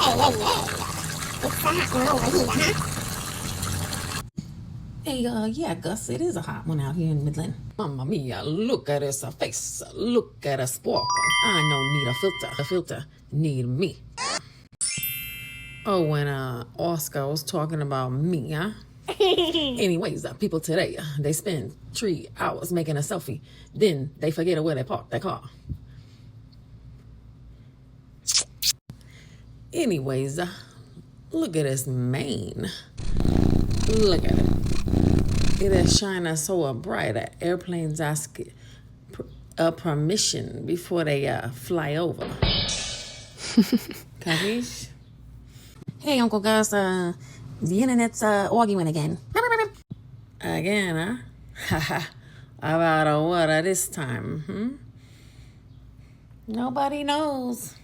It's a hot one over here, huh? Hey, yeah, Gus, it is a hot one out here in Midland. Mamma mia, look at his face. Look at a sparkle. I don't need a filter. A filter need me. Oh, when Oscar was talking about me, huh? Anyways, people today, they spend 3 hours making a selfie. Then they forget where they parked their car. Anyways, look at his mane. Look at it. It is shining so bright that airplanes ask permission before they fly over. Capiche? Hey, Uncle Gus, the internet's arguing again. Again, huh? Haha. About what this time? Nobody knows.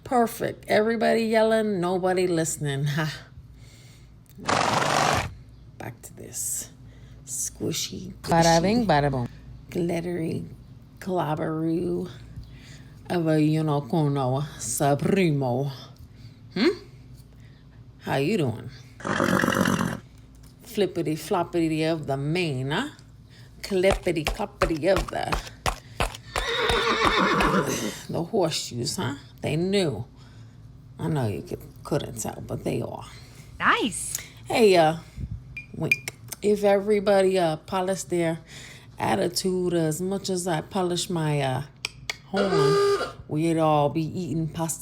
Perfect. Everybody yelling, nobody listening. Ha. Back to this. Squishy, Bada bing, bada boom. glittery clobberoo of a unicorno supremo. How you doing? Flippity floppity of the mane, huh? Clippity cloppity of the horseshoes, huh? They knew. I know you couldn't tell, but they are. Nice. Hey, wink. If everybody polished their attitude as much as I polish my horn, we'd all be eating pasta